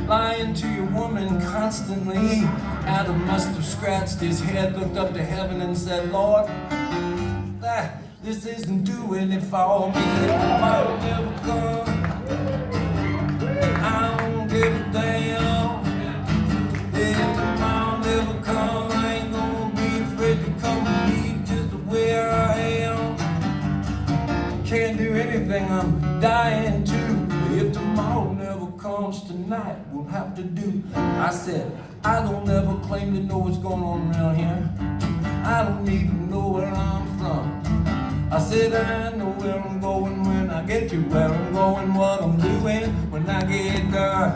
lying to your woman constantly. Adam must have scratched his head, looked up to heaven and said, Lord, this isn't doing it for me. Tomorrow never come. I don't give a damn. If tomorrow never come, I ain't gonna be afraid to come to me just the way I am. Can't do anything I'm dying to. If tomorrow never comes, tonight we'll have to do. I said, I don't ever claim to know what's going on around here. I don't even know where I'm from. I said I know where I'm going when I get to where I'm going, what I'm doing when I get there.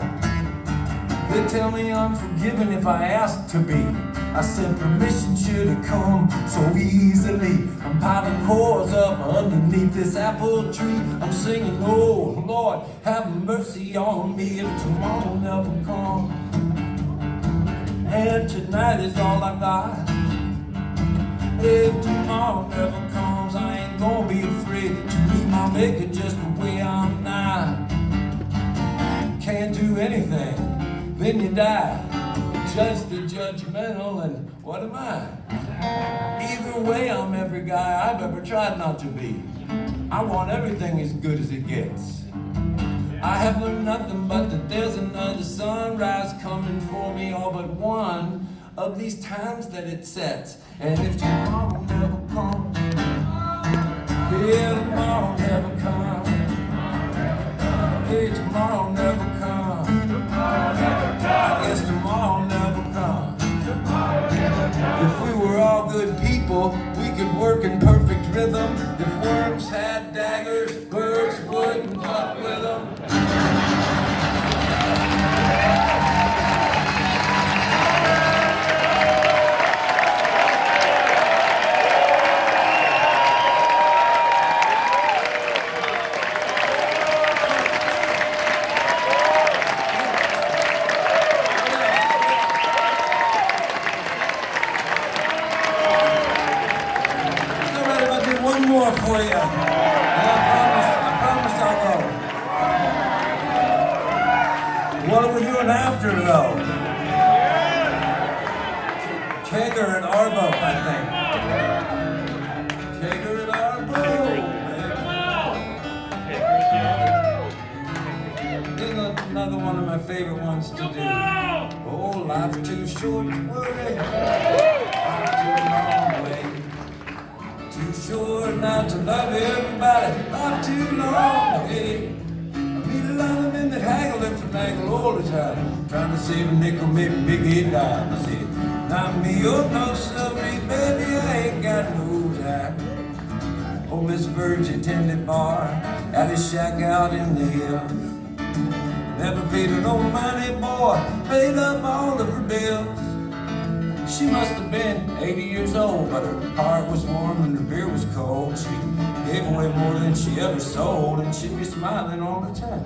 They tell me I'm forgiven if I ask to be. I said permission should have come so easily. I'm piling cores up underneath this apple tree. I'm singing, oh Lord, have mercy on me if tomorrow never comes. And tonight is all I got. If tomorrow never comes, I ain't gonna be afraid to meet my maker just the way I'm now. Can't do anything, then you die. Judge the judgmental, and what am I? Either way, I'm every guy I've ever tried not to be. I want everything as good as it gets. I have learned nothing but that there's another sunrise coming for me, all but one of these times that it sets. And if tomorrow never comes, yeah, tomorrow never comes. Hey, tomorrow never comes. I guess tomorrow never comes. If we were all good people, we could work in perfect rhythm. If worms had daggers, birds wouldn't fuck with them. One more for you. I promise I'll go. What are we doing after though? Kegger and Arbo, I think. Kegger and Arbo. Here's another one of my favorite ones to do. Oh, life's too short to worry. Life's too long way. Too short not to love everybody, life too long, hey. I meet a lot of men that haggle and finagle all the time, trying to save a nickel, maybe big $8. I said, not me, oh no, sorry, baby, I ain't got no time. Oh, Miss Virgin tended bar at his shack out in the hills. Never paid her no money, boy, paid up all of her bills. She must have been 80 years old, but her heart was warm and her beer was cold. She gave away more than she ever sold, and she'd be smiling all the time.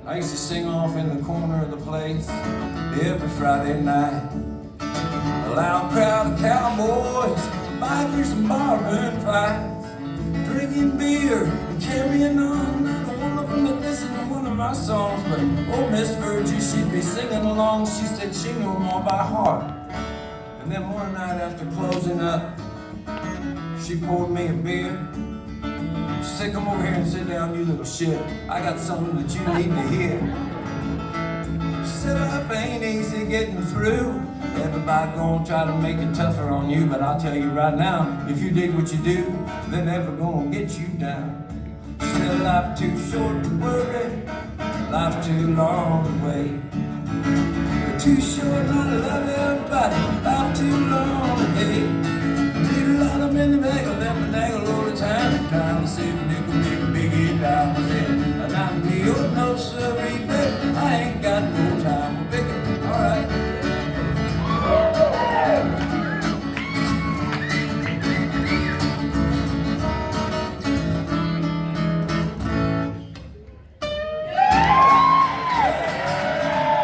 I used to sing off in the corner of the place every Friday night. A loud crowd of cowboys, bikers and barroom fights, drinking beer and carrying on. Not one of them would listen to one of my songs, but oh, Miss Virgie, she'd be singing along. She said she knew them all by heart. And then one night after closing up, she poured me a beer. She said, come over here and sit down, you little shit. I got something that you need to hear. She said, life ain't easy getting through. Everybody gonna try to make it tougher on you, but I'll tell you right now, if you dig what you do, they're never gonna get you down. She said, life too short to worry, life too long to wait. Too short not to love everybody, life too long to hate. Need a lot of men to haggle and finagle all the time, trying to save a nickel, make a big $8. And I'm me, oh no, sorry, baby, I ain't got no time to pick it. All right.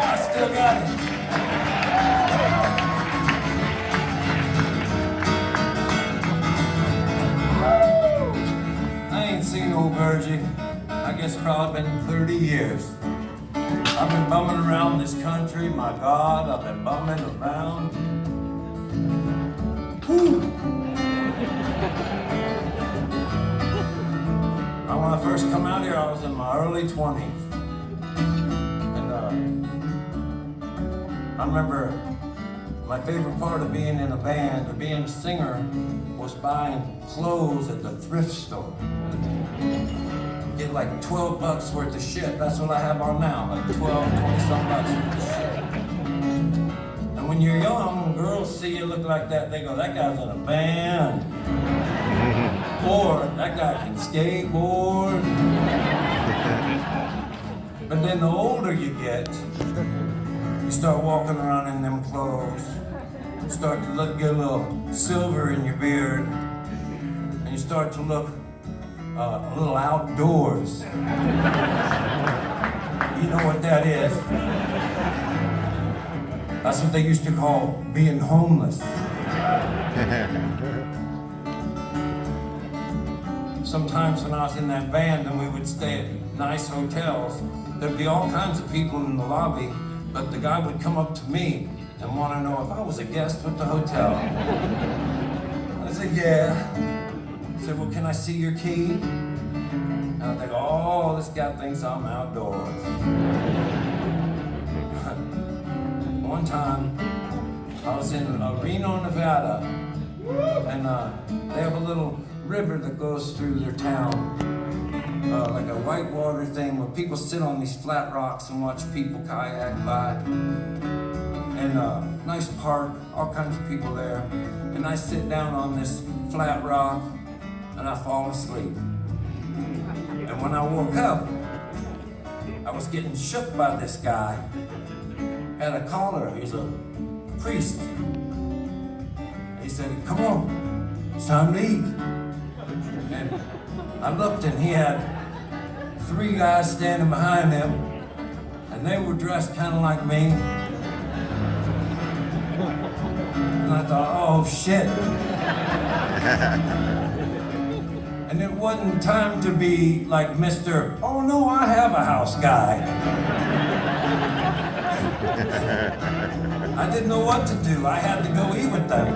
I still got it. Seen old Virgie, I guess probably been 30 years. I've been bumming bumming around this country, my God, I've been bumming around. Whew. Now, when I first come out here, I was in my early 20s. And I remember my favorite part of being in a band or being a singer was buying clothes at the thrift store. Get like 12 bucks worth of shit. That's what I have on now, like 12, 20 some bucks worth of shit. And when you're young, girls see you look like that, they go, that guy's in a band. Or that guy can skateboard. But then the older you get, you start walking around in them clothes. You start to get a little silver in your beard. And you start to look a little outdoors. You know what that is? That's what they used to call being homeless. Sometimes when I was in that band and we would stay at nice hotels, there'd be all kinds of people in the lobby, but the guy would come up to me and want to know if I was a guest with the hotel. I said, yeah. He said, well, can I see your key? And I think, oh, this guy thinks I'm outdoors. One time, I was in Reno, Nevada, and they have a little river that goes through their town, like a whitewater thing where people sit on these flat rocks and watch people kayak by. And nice park, all kinds of people there. And I sit down on this flat rock and I fall asleep. And when I woke up, I was getting shook by this guy. Had a collar, he was a priest. He said, come on, it's time to eat. And I looked and he had 3 guys standing behind him, and they were dressed kind of like me. And I thought, oh shit. And it wasn't time to be like Mr. Oh no, I have a house guy. I didn't know what to do. I had to go eat with them.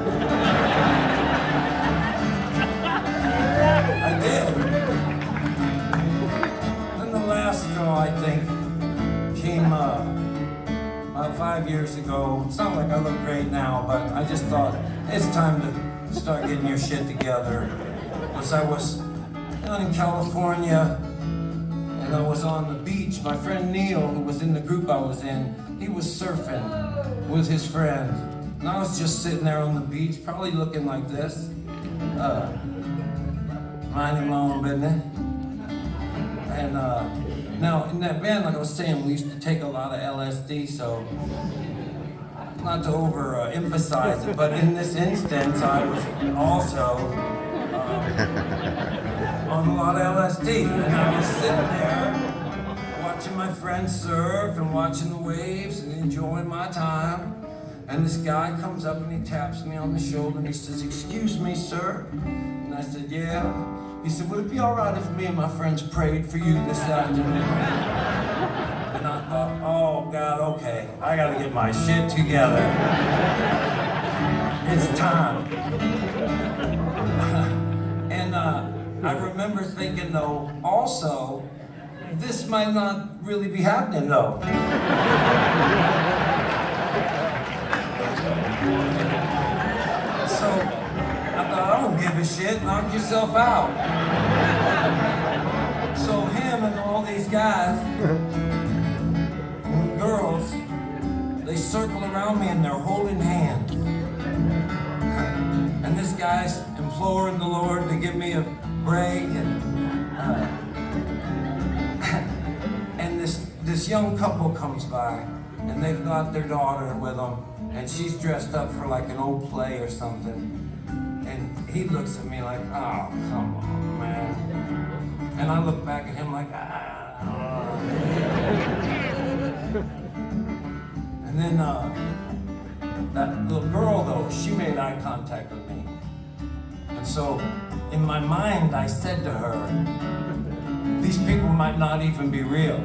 I did. Then the last straw, I think, came about 5 years ago. It's not like I look great now, but I just thought it's time to start getting your shit together. Because I was down in California, and I was on the beach. My friend Neil, who was in the group I was in, he was surfing with his friend. And I was just sitting there on the beach, probably looking like this. Minding my own business. And now in that band, like I was saying, we used to take a lot of LSD, so not to emphasize it, but in this instance, I was also on a lot of LSD. And I was sitting there watching my friends surf and watching the waves and enjoying my time. And this guy comes up and he taps me on the shoulder and he says, excuse me, sir. And I said, yeah. He said, would it be all right if me and my friends prayed for you this afternoon? And I thought, oh God, okay, I gotta get my shit together. It's time. And I remember thinking though, also, this might not really be happening though. So I thought, I don't give a shit, knock yourself out. So him and all these guys, and girls, they circle around me and they're holding hands. And this guy's imploring the Lord to give me a break, and this young couple comes by, and they've got their daughter with them, and she's dressed up for like an old play or something. And he looks at me like, oh, come on, man. And I look back at him like, ah. And then that little girl, though, she made eye contact with me. And so in my mind, I said to her, these people might not even be real.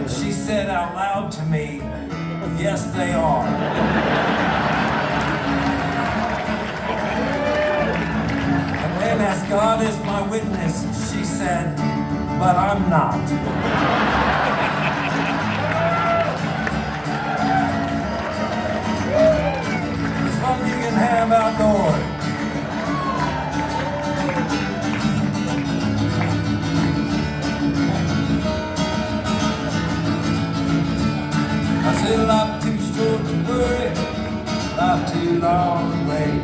And she said out loud to me, yes, they are. And then, as God is my witness, she said, but I'm not. It's fun you can have outdoors. I said life too short to worry, life too long to wait.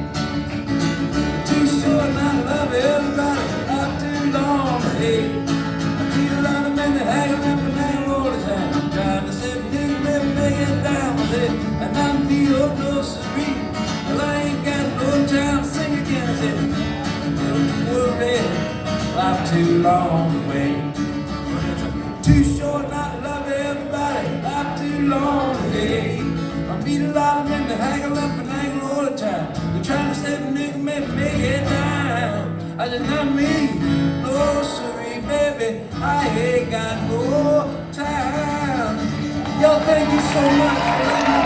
Too short not to love everybody, life too long to hate. I need a lot of men that hang around and hang all the time, trying to say nigga, let me get down with it. And I'm the old no street, well I ain't got no time to sing again. I said, don't worry, life too long to wait. Too short not to love everybody, life too long to hate. I meet a lot of men that haggle up and haggle all the time. They're trying to save a nigga, make it down. I said, not me, no sorry, baby, I ain't got no time. Yo, thank you so much for letting me